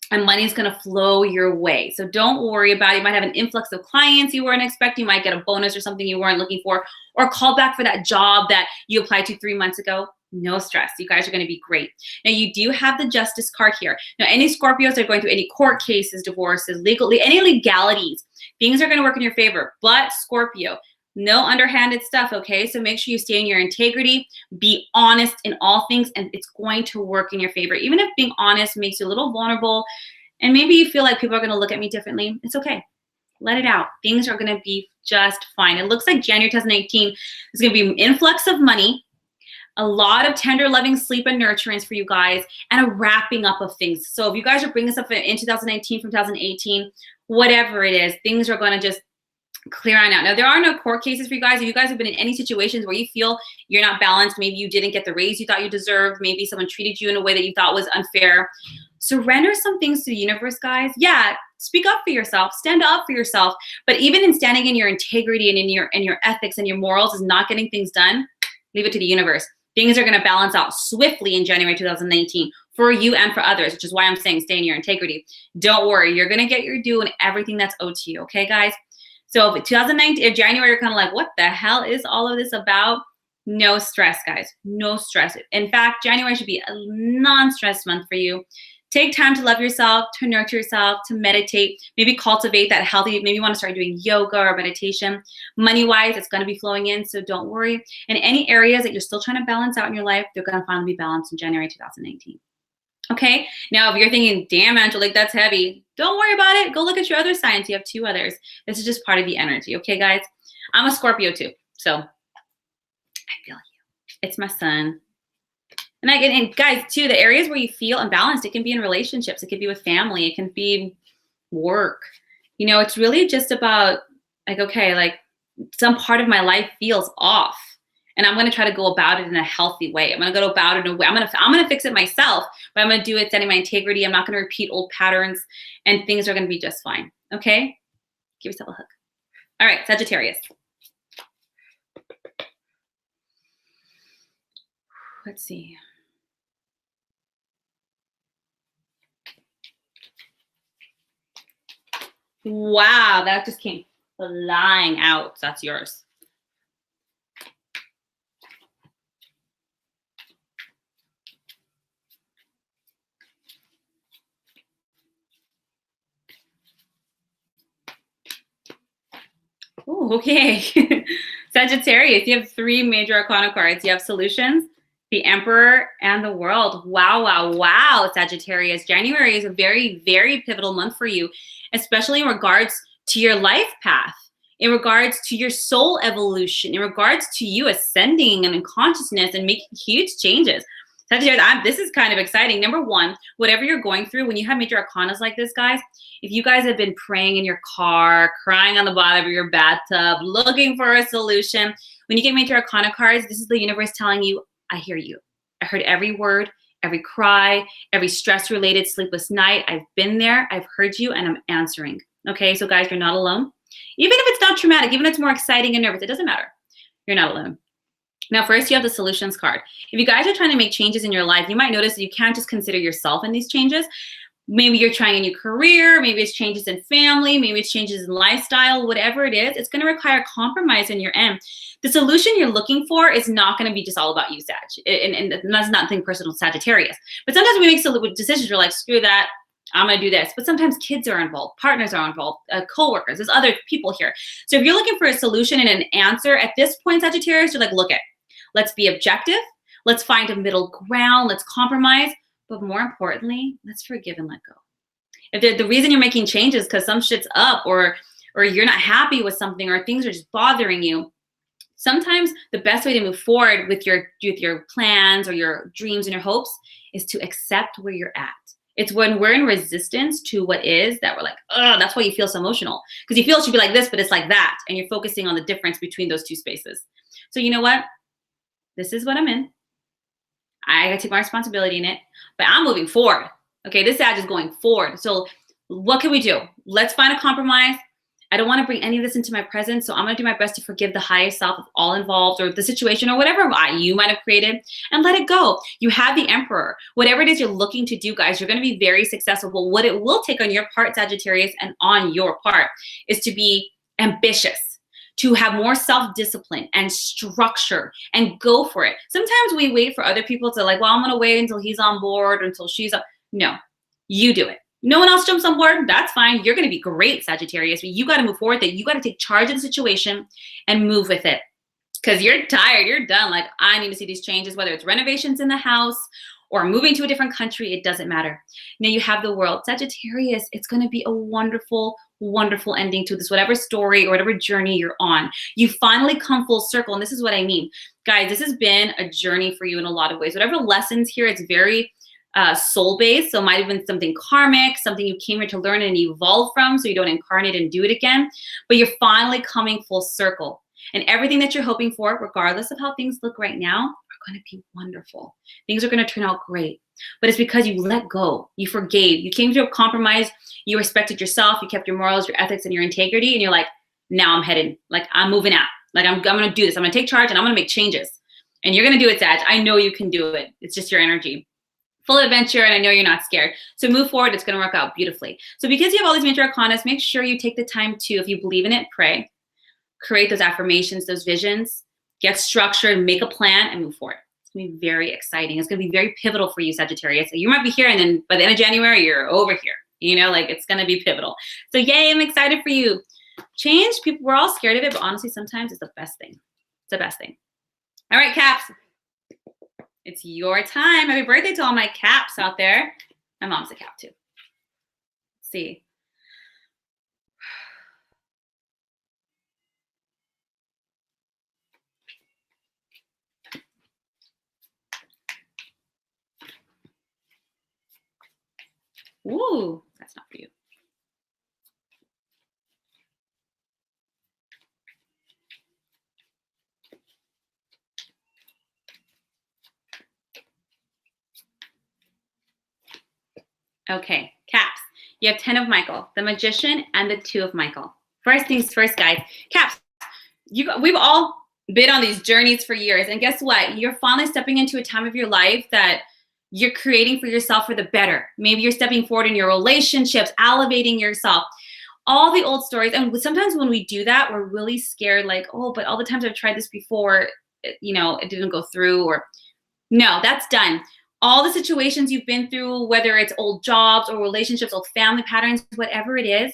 and money is going to flow your way. So don't worry about it. You might have an influx of clients you weren't expecting. You might get a bonus or something you weren't looking for, or call back for that job that you applied to 3 months ago. No stress. You guys are going to be great. Now, you do have the Justice card here. Now, any Scorpios that are going through any court cases, divorces, any legalities, things are going to work in your favor. But Scorpio, no underhanded stuff, okay? So make sure you stay in your integrity, be honest in all things, and it's going to work in your favor. Even if being honest makes you a little vulnerable, and maybe you feel like people are going to look at me differently, it's okay. Let it out. Things are going to be just fine. It looks like January 2018 is going to be an influx of money, a lot of tender, loving sleep and nurturance for you guys, and a wrapping up of things. So if you guys are bringing stuff in 2019 from 2018, whatever it is, things are going to just clear on out. Now, there are no court cases for you guys. If you guys have been in any situations where you feel you're not balanced, maybe you didn't get the raise you thought you deserved, maybe someone treated you in a way that you thought was unfair, surrender some things to the universe, guys. Yeah, speak up for yourself, stand up for yourself. But even in standing in your integrity and in your ethics and your morals is not getting things done, leave it to the universe. Things are going to balance out swiftly in January 2019 for you and for others, which is why I'm saying stay in your integrity. Don't worry. You're going to get your due and everything that's owed to you. Okay, guys? So if 2019, if January, you're kind of like, what the hell is all of this about? No stress, guys. No stress. In fact, January should be a non-stress month for you. Take time to love yourself, to nurture yourself, to meditate, maybe cultivate that healthy, maybe you want to start doing yoga or meditation. Money-wise, it's going to be flowing in, so don't worry. In any areas that you're still trying to balance out in your life, they're going to finally be balanced in January 2019. Okay, now if you're thinking, damn, Angelic, that's heavy, don't worry about it. Go look at your other signs. You have 2 others. This is just part of the energy, okay, guys? I'm a Scorpio too, so I feel you. It's my sun. And guys, too, the areas where you feel imbalanced, it can be in relationships, it can be with family, it can be work. You know, it's really just about like, okay, like some part of my life feels off. And I'm going to try to go about it in a healthy way. I'm going to go about it in a way. I'm going to fix it myself, but I'm going to do it setting my integrity. I'm not going to repeat old patterns, and things are going to be just fine. Okay? Give yourself a hug. All right, Sagittarius. Let's see. Wow, that just came flying out. That's yours. Ooh, okay. Sagittarius, you have 3 major arcana cards. You have solutions, the Emperor, and the World. Wow, wow, wow, Sagittarius. January is a very, very pivotal month for you, especially in regards to your life path, in regards to your soul evolution, in regards to you ascending and in consciousness and making huge changes. Sagittarius, this is kind of exciting. Number 1, whatever you're going through, when you have major arcanas like this, guys, if you guys have been praying in your car, crying on the bottom of your bathtub, looking for a solution, when you get major arcana cards, this is the universe telling you, I hear you. I heard every word, every cry, every stress-related sleepless night. I've been there, I've heard you, and I'm answering. Okay, so guys, you're not alone. Even if it's not traumatic, even if it's more exciting and nervous, it doesn't matter. You're not alone. Now, first, you have the solutions card. If you guys are trying to make changes in your life, you might notice that you can't just consider yourself in these changes. Maybe you're trying a new career, maybe it's changes in family, maybe it's changes in lifestyle, whatever it is, it's going to require compromise in your end. The solution you're looking for is not going to be just all about you, Sag. And that's nothing personal, Sagittarius. But sometimes we make decisions, we're like, screw that, I'm going to do this. But sometimes kids are involved, partners are involved, co-workers, there's other people here. So if you're looking for a solution and an answer, at this point, Sagittarius, you're like, look it, let's be objective. Let's find a middle ground. Let's compromise. But more importantly, let's forgive and let go. If the reason you're making changes because some shit's up or you're not happy with something or things are just bothering you, sometimes the best way to move forward with your plans or your dreams and your hopes is to accept where you're at. It's when we're in resistance to what is that we're like, oh, that's why you feel so emotional. Because you feel it should be like this, but it's like that. And you're focusing on the difference between those 2 spaces. So you know what? This is what I'm in. I gotta take my responsibility in it, but I'm moving forward. Okay, this Sag is going forward. So what can we do? Let's find a compromise. I don't want to bring any of this into my present, so I'm going to do my best to forgive the highest self of all involved or the situation or whatever you might have created and let it go. You have the Emperor. Whatever it is you're looking to do, guys, you're going to be very successful. But what it will take on your part, Sagittarius, and on your part is to be ambitious, to have more self-discipline and structure and go for it. Sometimes we wait for other people to like, well, I'm going to wait until he's on board, until she's on. No, you do it. No one else jumps on board. That's fine. You're going to be great, Sagittarius, but you got to move forward. That you got to take charge of the situation and move with it because you're tired. You're done. Like, I need to see these changes, whether it's renovations in the house or moving to a different country. It doesn't matter. Now you have the World. Sagittarius, it's going to be a wonderful, wonderful ending to this, whatever story or whatever journey you're on. You finally come full circle. And this is what I mean. Guys, this has been a journey for you in a lot of ways. Whatever lessons here, it's very soul-based, so it might have been something karmic, something you came here to learn and evolve from so you don't incarnate and do it again, but you're finally coming full circle. And everything that you're hoping for, regardless of how things look right now, are going to be wonderful. Things are going to turn out great. But it's because you let go, you forgave, you came to a compromise, you respected yourself, you kept your morals, your ethics, and your integrity, and you're like, now I'm heading, like I'm moving out. Like I'm going to do this. I'm going to take charge and I'm going to make changes. And you're going to do it, Sag. I know you can do it. It's just your energy. Full adventure, and I know you're not scared. So move forward, it's gonna work out beautifully. So because you have all these major arcanas, make sure you take the time to, if you believe in it, pray, create those affirmations, those visions, get structured, make a plan, and move forward. It's gonna be very exciting. It's gonna be very pivotal for you, Sagittarius. So you might be here, and then by the end of January, you're over here. You know, like it's gonna be pivotal. So yay, I'm excited for you. Change, people, we're all scared of it, but honestly, sometimes it's the best thing. It's the best thing. All right, Caps. It's your time. Happy birthday to all my Caps out there. My mom's a Cap too. Let's see. Ooh, that's not for you. Okay, Caps. You have 10 of Michael, the Magician, and the 2 of Michael. First things first, guys. Caps, we've all been on these journeys for years, and guess what? You're finally stepping into a time of your life that you're creating for yourself for the better. Maybe you're stepping forward in your relationships, elevating yourself. All the old stories, and sometimes when we do that, we're really scared, like, oh, but all the times I've tried this before, you know, it didn't go through, or no, that's done. All the situations you've been through, whether it's old jobs or relationships, old family patterns, whatever it is,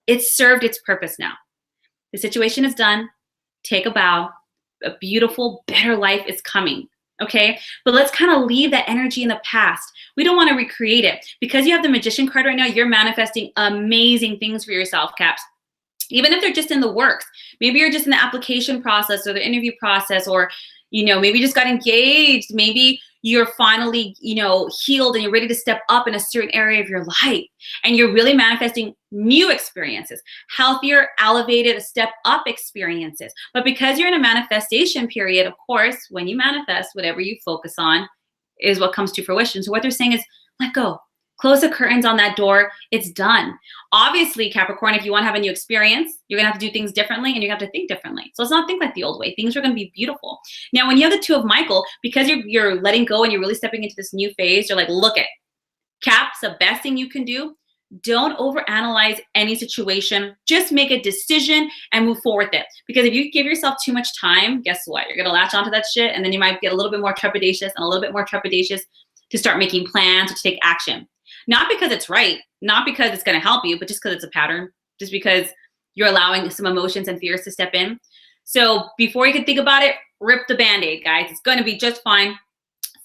it's served its purpose now. The situation is done. Take a bow. A beautiful, better life is coming. Okay, but let's kind of leave that energy in the past. We don't want to recreate it. Because you have the Magician card right now, you're manifesting amazing things for yourself, Caps. Even if they're just in the works. Maybe you're just in the application process or the interview process, or, you know, maybe you just got engaged. Maybe you're finally, you know, healed and you're ready to step up in a certain area of your life. And you're really manifesting new experiences, healthier, elevated, step up experiences. But because you're in a manifestation period, of course, when you manifest, whatever you focus on is what comes to fruition. So what they're saying is, let go. Close the curtains on that door. It's done. Obviously, Capricorn, if you want to have a new experience, you're going to have to do things differently and you have to think differently. So let's not think like the old way. Things are going to be beautiful. Now, when you have the 2 of Michael, because you're letting go and you're really stepping into this new phase, you're like, look it, Caps, the best thing you can do, don't overanalyze any situation. Just make a decision and move forward with it. Because if you give yourself too much time, guess what? You're going to latch onto that shit, and then you might get a little bit more trepidatious and a little bit more trepidatious to start making plans or to take action. Not because it's right, not because it's going to help you, but just because it's a pattern, just because you're allowing some emotions and fears to step in. So before you can think about it, rip the Band-Aid, guys. It's going to be just fine.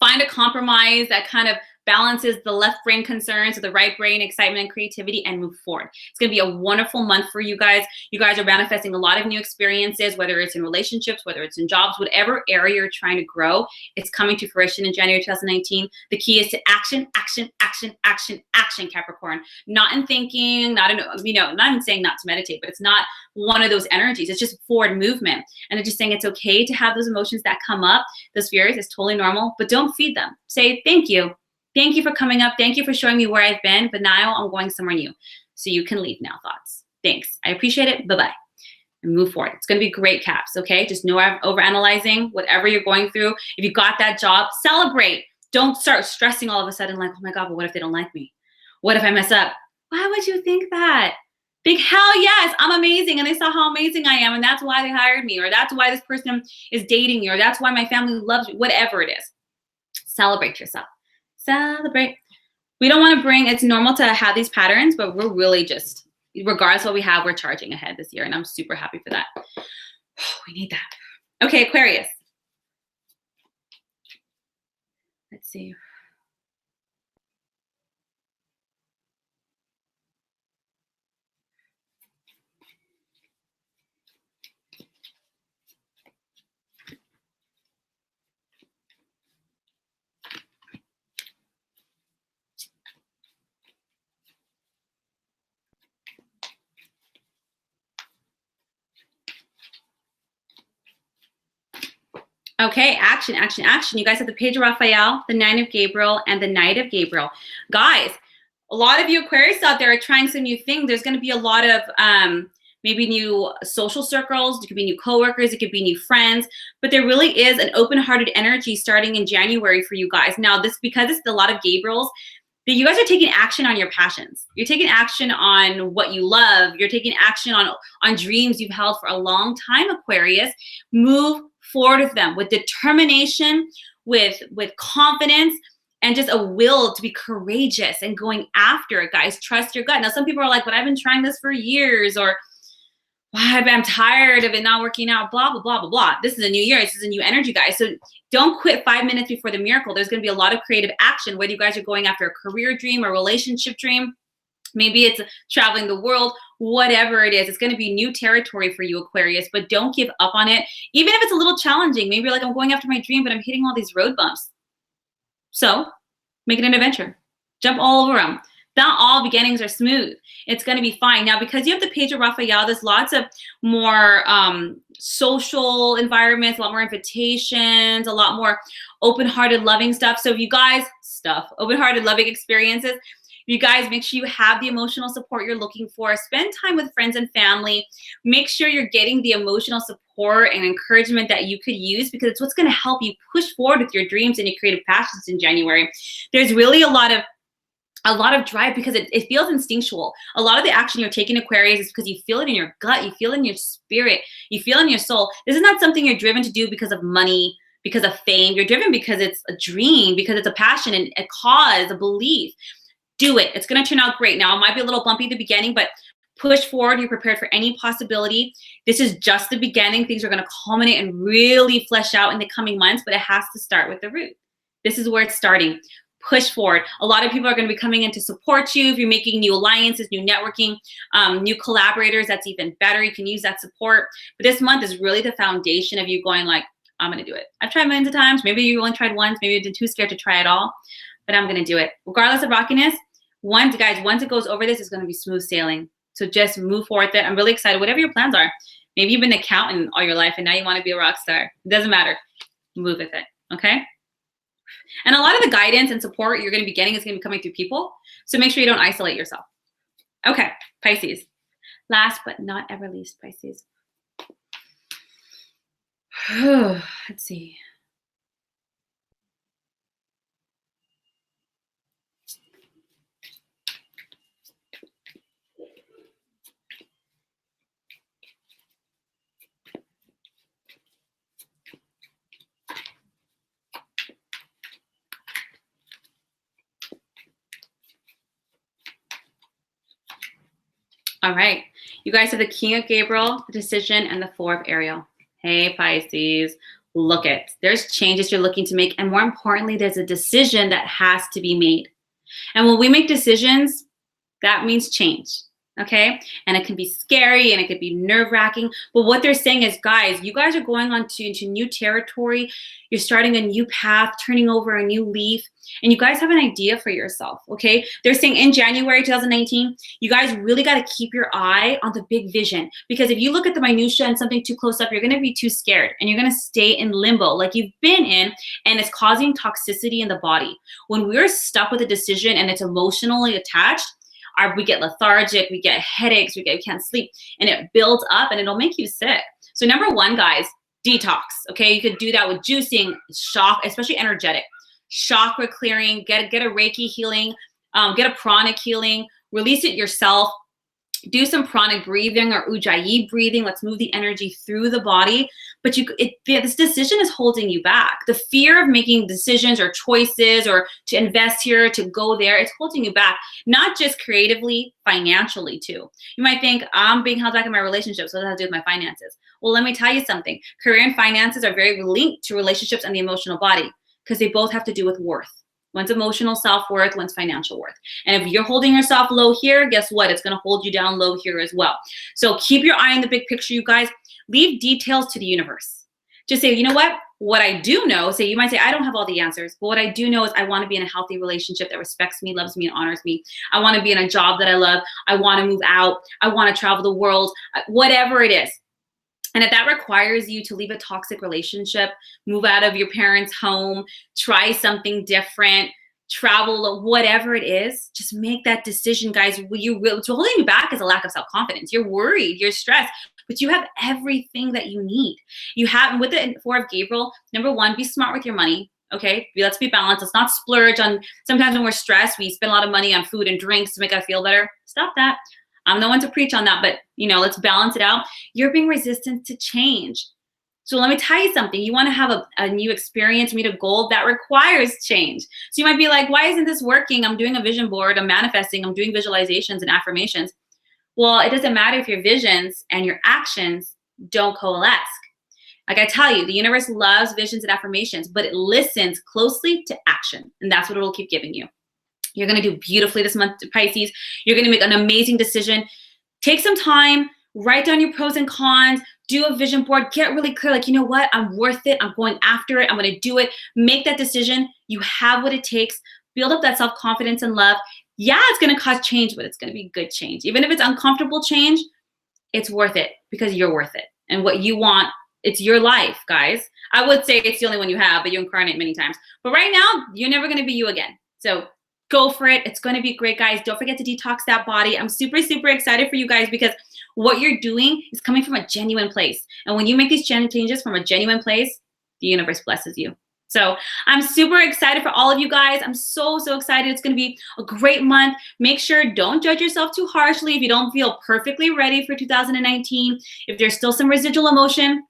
Find a compromise that kind of balances the left brain concerns with the right brain excitement and creativity, and move forward. It's going to be a wonderful month for you guys. You guys are manifesting a lot of new experiences, whether it's in relationships, whether it's in jobs, whatever area you're trying to grow, it's coming to fruition in January 2019. The key is to action, action, action, action, action, Capricorn. Not in thinking, not in, you know, not in saying not to meditate, but it's not one of those energies. It's just forward movement. And they're just saying it's okay to have those emotions that come up. Those fears is totally normal, but don't feed them. Say, thank you. Thank you for coming up. Thank you for showing me where I've been, but now I'm going somewhere new. So you can leave now, thoughts. Thanks. I appreciate it. Bye-bye. And move forward. It's going to be great, Caps, okay? Just no overanalyzing whatever you're going through. If you got that job, celebrate. Don't start stressing all of a sudden like, oh my God, but what if they don't like me? What if I mess up? Why would you think that? Think, hell yes, I'm amazing. And they saw how amazing I am. And that's why they hired me. Or that's why this person is dating me. Or that's why my family loves you. Whatever it is. Celebrate yourself. Celebrate. We don't want to bring, it's normal to have these patterns, but we're really just, regardless of what we have, we're charging ahead this year. And I'm super happy for that. We need that. Okay, Aquarius. Let's see. Okay, action, action, action. You guys have the Page of Raphael, the 9 of Gabriel, and the Knight of Gabriel. Guys, a lot of you Aquarius out there are trying some new things. There's going to be a lot of maybe new social circles. It could be new coworkers. It could be new friends. But there really is an open-hearted energy starting in January for you guys. Now, this because it's a lot of Gabriels, that you guys are taking action on your passions. You're taking action on what you love. You're taking action on dreams you've held for a long time, Aquarius. Move forward with them with determination, with confidence, and just a will to be courageous and going after it, guys. Trust your gut. Now, some people are like, but I've been trying this for years, or I'm tired of it not working out, blah, blah, blah, blah, blah. This is a new year. This is a new energy, guys. So don't quit 5 minutes before the miracle. There's going to be a lot of creative action, whether you guys are going after a career dream, a relationship dream. Maybe it's traveling the world, whatever it is. It's going to be new territory for you, Aquarius, but don't give up on it. Even if it's a little challenging, maybe you're like, I'm going after my dream, but I'm hitting all these road bumps. So make it an adventure. Jump all over them. Not all beginnings are smooth. It's going to be fine. Now, because you have the Page of Raphael, there's lots of more social environments, a lot more invitations, a lot more open-hearted, loving stuff. So if you guys, open-hearted, loving experiences, you guys make sure you have the emotional support you're looking for. Spend time with friends and family. Make sure you're getting the emotional support and encouragement that you could use, because it's what's going to help you push forward with your dreams and your creative passions in January. There's really a lot of drive, because it feels instinctual. A lot of the action you're taking, Aquarius, is because you feel it in your gut, you feel it in your spirit, you feel it in your soul. This is not something you're driven to do because of money, because of fame. You're driven because it's a dream, because it's a passion and a cause, a belief. Do it. It's going to turn out great. Now, it might be a little bumpy at the beginning, but push forward. You're prepared for any possibility. This is just the beginning. Things are going to culminate and really flesh out in the coming months, but it has to start with the root. This is where it's starting. Push forward. A lot of people are going to be coming in to support you. If you're making new alliances, new networking, new collaborators, that's even better. You can use that support. But this month is really the foundation of you going like, I'm going to do it. I've tried millions of times. Maybe you only tried once. Maybe you've been too scared to try it all. But I'm going to do it. Regardless of rockiness, once it goes over this, it's going to be smooth sailing. So just move forward with it. I'm really excited. Whatever your plans are. Maybe you've been an accountant all your life and now you want to be a rock star. It doesn't matter. Move with it. Okay? And a lot of the guidance and support you're going to be getting is going to be coming through people. So make sure you don't isolate yourself. Okay, Pisces. Last but not ever least, Pisces. Let's see. All right. You guys have the King of Gabriel, the Decision, and the Four of Ariel. Hey, Pisces, look it. There's changes you're looking to make. And more importantly, there's a decision that has to be made. And when we make decisions, that means change. Okay? And it can be scary and it could be nerve-wracking. But what they're saying is, guys, you guys are going on into new territory. You're starting a new path, turning over a new leaf. And you guys have an idea for yourself, okay? They're saying in January 2019, you guys really got to keep your eye on the big vision. Because if you look at the minutia and something too close up, you're going to be too scared. And you're going to stay in limbo like you've been in. And it's causing toxicity in the body. When we're stuck with a decision and it's emotionally attached, we get lethargic, we get headaches, we can't sleep. And it builds up and it'll make you sick. So number one, guys, detox, okay? You could do that with juicing, shock, especially energetic. Chakra clearing, get a Reiki healing, get a pranic healing, release it yourself, do some pranic breathing or ujjayi breathing. Let's move the energy through the body. But this decision is holding you back. The fear of making decisions or choices or to invest here, to go there, it's holding you back, not just creatively, financially too. You might think, I'm being held back in my relationship, so that has to do with my finances. Well, let me tell you something. Career and finances are very linked to relationships and the emotional body, because they both have to do with worth. One's emotional self-worth, one's financial worth. And if you're holding yourself low here, guess what? It's going to hold you down low here as well. So keep your eye on the big picture, you guys. Leave details to the universe. Just say, you know what I do know, you might say, I don't have all the answers, but what I do know is I want to be in a healthy relationship that respects me, loves me, and honors me. I want to be in a job that I love. I want to move out. I want to travel the world, whatever it is. And if that requires you to leave a toxic relationship, move out of your parents' home, try something different, travel, whatever it is, just make that decision, guys. What's holding you back is a lack of self-confidence. You're worried, you're stressed, but you have everything that you need. You have, with the Four of Gabriel, number one, be smart with your money. Okay, let's be balanced. Let's not splurge on, sometimes when we're stressed, we spend a lot of money on food and drinks to make us feel better. Stop that. I'm the one to preach on that, but let's balance it out. You're being resistant to change. So let me tell you something. You want to have a new experience, meet a goal that requires change. So you might be like, why isn't this working? I'm doing a vision board, I'm manifesting, I'm doing visualizations and affirmations. Well, it doesn't matter if your visions and your actions don't coalesce. Like I tell you, the universe loves visions and affirmations, but it listens closely to action. And that's what it'll keep giving you. You're going to do beautifully this month, Pisces. You're going to make an amazing decision. Take some time, write down your pros and cons, do a vision board, get really clear, like, you know what, I'm worth it, I'm going after it, I'm going to do it. Make that decision. You have what it takes. Build up that self-confidence and love. Yeah, it's going to cause change, but it's going to be good change. Even if it's uncomfortable change, it's worth it because you're worth it. And what you want, it's your life, guys. I would say it's the only one you have, but you incarnate many times. But right now, you're never going to be you again. So go for it. It's going to be great, guys. Don't forget to detox that body. I'm super, super excited for you guys because what you're doing is coming from a genuine place. And when you make these changes from a genuine place, the universe blesses you. So I'm super excited for all of you guys. I'm so, so excited. It's going to be a great month. Make sure don't judge yourself too harshly if you don't feel perfectly ready for 2019. If there's still some residual emotion,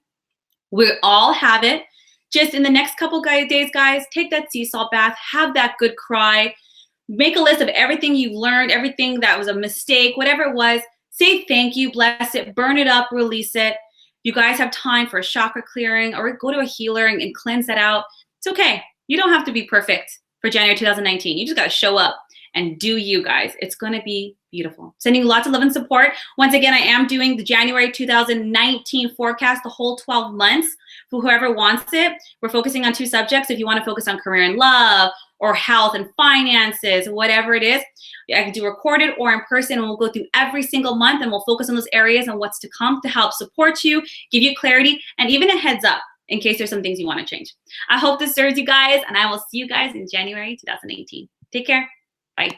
we all have it. Just in the next couple days, guys, take that sea salt bath, have that good cry, make a list of everything you learned, everything that was a mistake, whatever it was. Say thank you, bless it, burn it up, release it. You guys have time for a chakra clearing or go to a healer and cleanse that out. It's okay. You don't have to be perfect for January 2019. You just got to show up and do you, guys. It's going to be beautiful. Sending you lots of love and support. Once again, I am doing the January 2019 forecast, the whole 12 months. For whoever wants it, we're focusing on 2 subjects. If you want to focus on career and love or health and finances, whatever it is, I can do recorded or in person, and we'll go through every single month and we'll focus on those areas and what's to come to help support you, give you clarity, and even a heads up in case there's some things you want to change. I hope this serves you guys, and I will see you guys in January 2018. Take care. Bye.